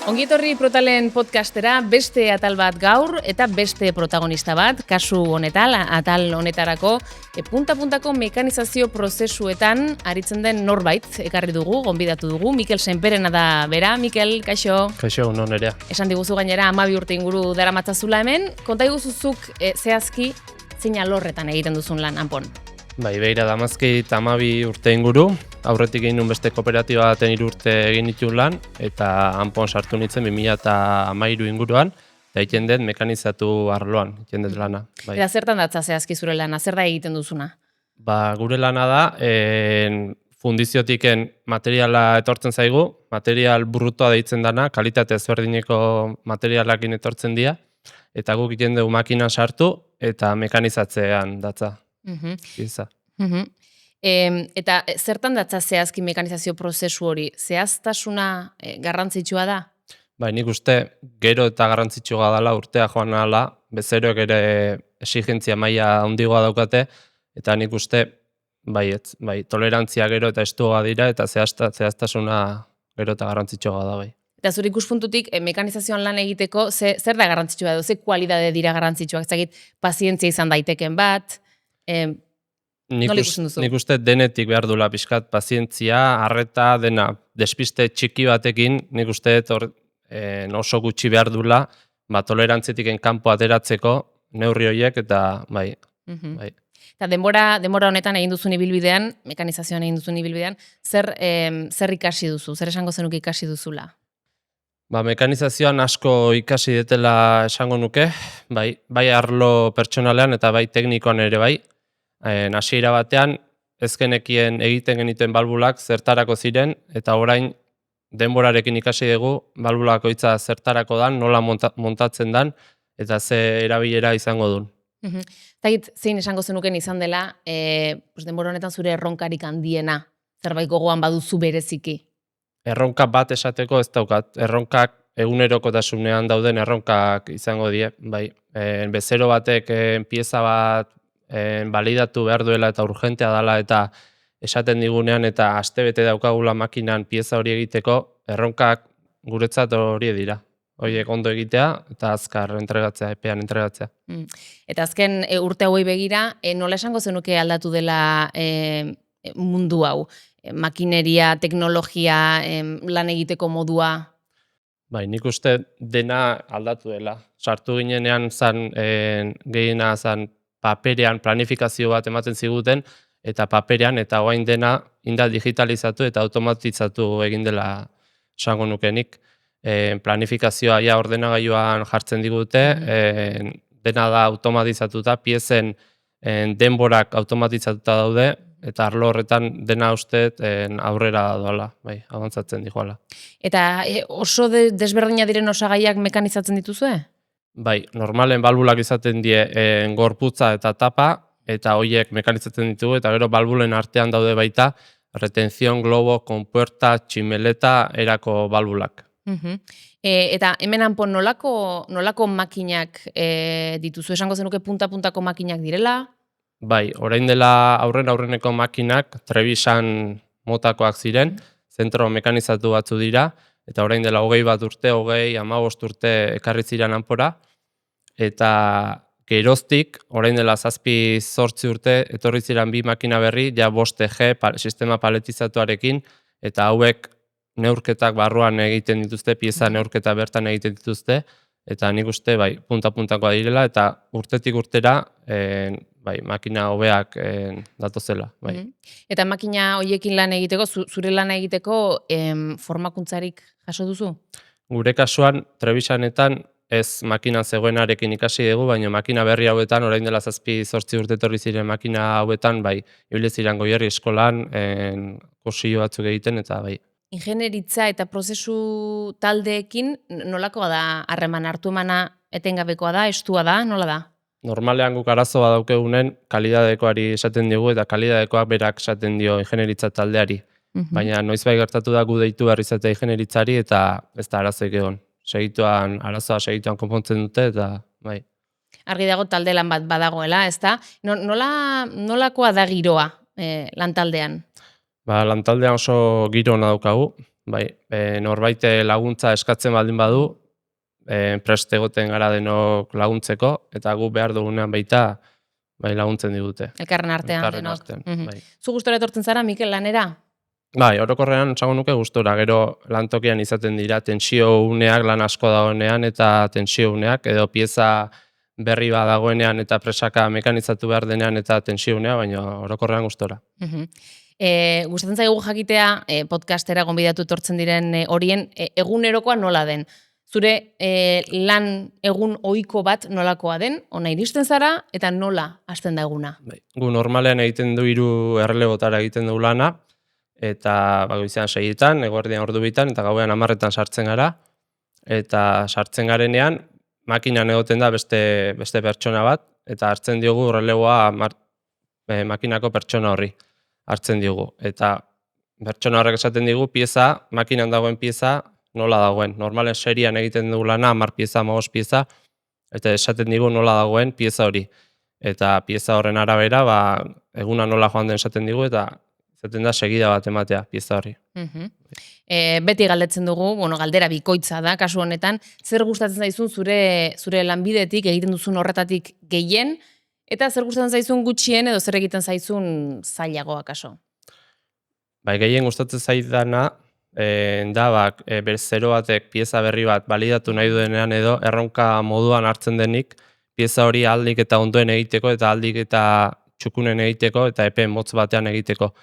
Ongi etorri Protalen podcastera, beste atal bat gaur eta beste protagonista bat, kasu honetan, atal honetarako punta-puntako mekanizazio prozesuetan aritzen den norbait ekarri dugu, gonbidatu dugu, Mikel Senperena da bera. Mikel, kaixo. Kaixo, non nerea. Esan diguzu gainera 12 urte inguru daramatzazula hemen, konta iguzuzuk zehazki zein alorretan egiten duzun lan, Anpon. Bai, beira damazki 12 urte inguru, aurretik egin nun beste kooperatiba baten 3 urte egin ditun lan, eta Anpon sartu nintzen 2013 inguruan, eta egiten dut mekanizatu arloan, egiten dut lana. Bai. Eta zertan datza zehazki zure lana, zer da egiten duzuna? Ba, gure lana da, fundiziotiken materiala etortzen zaigu, material brutoa deitzen dana, kalitate ezberdineko materialakin etortzen dira, eta guk egiten dugu makinan sartu, eta mekanizatzean datza. Giza. Eta zertan datza zehazki mekanizazio prozesu hori? Zehaztasuna garrantzitsua da? Bai, nik uste gero eta garrantzitsua dela urtea joan ahala, bezeroek ere exigentzia maila handigoa daukate, eta nik uste bai, tolerantzia gero eta estuagoa dira, eta zehaztasuna gero eta garrantzitsua da bai. Eta zure ikuspuntutik mekanizazioan lan egiteko zer da garrantzitsua edo, ze kualidade dira garrantzitsuak? Ezagik, pazientzia izan daiteken bat, Nik uste denetik behar dula pixkat pazientzia, arreta, dena despiste txiki batekin, nik uste oso gutxi behar dula, tolerantzietik kanpo ateratzeko neurri horiek, eta bai. Eta denbora honetan egin duzun ibilbidean, mekanizazioan egin duzun ibilbidean, zer ikasi duzu, zer esango zenuke ikasi duzula? Mekanizazioan asko ikasi detela esango nuke, bai arlo pertsonalean eta bai teknikoan ere bai. Hasiera batean, ezkenekien egiten genituen balbulak zertarako ziren, eta orain denborarekin ikasi dugu balbulak oitza zertarako dan, nola montatzen dan, eta ze erabilera izango duen. Zagit, zein esango zenuken izan dela, denbora honetan zure erronkarik handiena, zerbait gogoan baduzu bereziki? Erronka bat esateko ez daukat, erronkak egunerokotasunean dauden erronkak izango die, bai. Bezero batek pieza bat balidatu behar duela eta urgentea dela eta esaten digunean eta astebete daukagula makinan pieza hori egiteko, erronkak guretzat hori dira. Horiek ondo egitea eta azkar entregatzea, epean entregatzea. Eta azken urte hauei begira, nola esango zenuke aldatu dela mundu hau? Makineria, teknologia, lan egiteko modua? Bai, nik uste dena aldatu dela. Sartu ginenean gehiena zan paperean planifikazio bat ematen ziguten, eta paperean eta orain dena inda digitalizatu eta automatizatu egin dela esango nukenik. Planifikazioa ja ordenagailuan jartzen digute, dena da automatizatuta, piezen denborak automatizatuta daude, eta arlo horretan dena uste aurrera doala, abantzatzen dijoala. Eta oso desberdina diren osagaiak mekanizatzen dituzue? Bai, normalen balbulak izaten die gorputza eta tapa, eta horiek mekanizatzen ditugu, eta gero balbulen artean daude baita retenzion, globo, konpuerta, tximeleta erako balbulak. Eta hemen Anpon nolako makinak dituzu? Esango zenuke punta-puntako makinak direla? Bai, orain dela aurreneko makinak Trevisan motakoak ziren, zentro mekanizatu batzu dira, eta orain dela 21 urte, 15 urte ekarri ziren Anpora, eta geroztik, orain dela 7-8 urte, etorri ziren 2 makina berri, ja 5G sistema paletizatuarekin, eta hauek neurketak barruan egiten dituzte, pieza neurketa bertan egiten dituzte, eta nik uste punta-puntakoa direla, eta urtetik urtera makina hobeak datozela. Eta makina horiekin lan egiteko, zure lana egiteko formakuntzarik jaso duzu? Gure kasuan, Trevisanetan ez makina zegoenarekin ikasi dugu, baina makina berri hauetan, orain dela 7-8 urte etorri ziren makina hauetan, ibile ziren Goierri eskolan, kursillo batzuk egiten, eta Ingenieritza eta prozesu taldeekin nolakoa da harreman hartu emana etengabekoa da, estua da, nola da? Normalean guk arazoa daukegunen kalidadekoari esaten diogu eta kalidadekoak berak esaten dio ingenieritza taldeari. Baina noizbait gertatu da gu deitu behar izatea ingenieritzari eta ez da arazoik egon. Arazoa segituan konpontzen dute eta bai. Argi dago talde lan bat badagoela, ez da? Nolakoa da giroa lan taldean? Lantaldean oso giro ona daukagu. bai, norbait laguntza eskatzen baldin badu, prest egoten gara denok laguntzeko, eta gu behar dugunean baita bai laguntzen digute. Elkarren artean Elkarren denok. artean, bai. Zu gustora etortzen zara, Mikel, lanera? Bai, orokorrean esango nuke gustora, gero lantokian izaten dira tensio uneak lan asko dagoenean eta tensio uneak, edo pieza berri bat dagoenean eta presaka mekanizatu behar denean eta tensio unea, baina orokorrean gustora. Gustatzen zaigu jakitea podcastera gonbidatu etortzen diren horien egunerokoa nola den. Zure lan egun ohiko bat nolakoa den, ona iristen zara eta nola hasten da eguna. Bai. Gu normalean egiten du 3 errelebotara egiten du lana, eta goizean 6etan, eguerdian ordu 2etan, eta gauean 10etan sartzen gara, eta sartzen garenean, makinan egoten da beste pertsona bat, eta hartzen diogu erreleboa makinako pertsona horri hartzen diogu. Eta pertsona horrek esaten digu makinan dagoen pieza nola dagoen. Normalen serian egiten dugu lana 10 pieza, 15 pieza, eta esaten digu nola dagoen pieza hori. Eta pieza horren arabera, eguna nola joan den esaten digu, eta zaten da segida bat ematea pieza horri. Beti galdetzen dugu, galdera bikoitza da, kasu honetan, zer gustatzen zaizun zure lanbidetik, egiten duzun horretatik gehien, eta zer gustatzen zaizun gutxien edo zer egiten zaizun zailagoa kaso? Bai, gehien gustatzen zaidana, da, zero batek pieza berri bat balidatu nahi duenean edo, erronka moduan hartzen denik, pieza hori aldik eta ondoen egiteko, eta aldik eta txukunen egiteko, eta epe motz batean egiteko.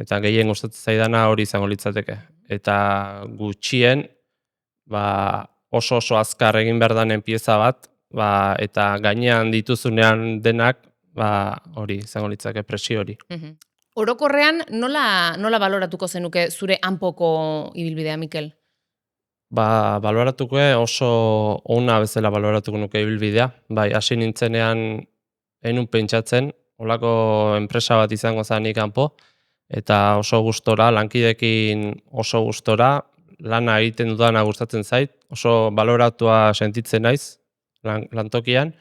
Eta gehien gustatzen zaidana hori izango litzateke. Eta gutxien, oso azkar egin behar danen pieza bat, eta gainean dituzunean denak, hori izango litzake presio hori. Orokorrean, nola baloratuko zenuke zure hanpoko ibilbidea, Mikel? Baloratuko oso ona bezala baloratuko nuke ibilbidea. Bai, hasi nintzenean enun pentsatzen, holako enpresa bat izango zanik hanpo, eta oso gustora, lankidekin oso gustora, lana egiten dudana gustatzen zait, oso baloratua sentitzen naiz lantokian,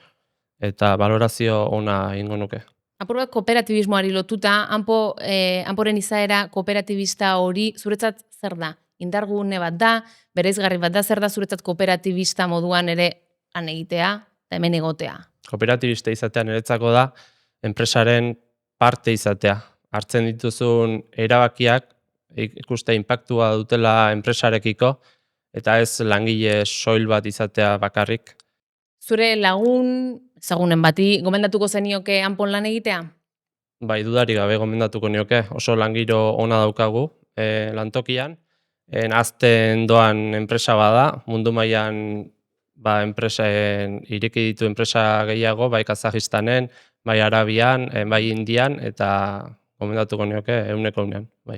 eta balorazio ona egingo nuke. Apur bat kooperatibismoari lotuta, hanporen izaera kooperatibista hori zuretzat zer da? Indargune bat da, bereizgarri bat da, zer da zuretzat kooperatibista moduan ere lan egitea eta hemen egotea? Kooperatibista izatea niretzako da, enpresaren parte izatea. Hartzen dituzun erabakiak ikuste inpaktua dutela enpresarekiko, eta ez langile soil bat izatea bakarrik. Zure ezagunen bati, gomendatuko zenioke hanpon lan egitea? Bai, dudarik gabe gomendatuko nioke. Oso langiro ona daukagu lantokian. Azten doan enpresa bada, mundu mailan ireki ditu enpresa gehiago, bai Kazajistanen, bai Arabian, bai Indian, eta gomendatuko nioke 100%. Bai.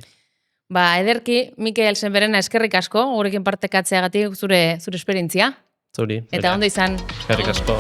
Ederki, Mikel Senberena, eskerrik asko, gurekin partekatzeagatik zure esperientzia. Zuri. Eta ondo izan. Eskerrik asko.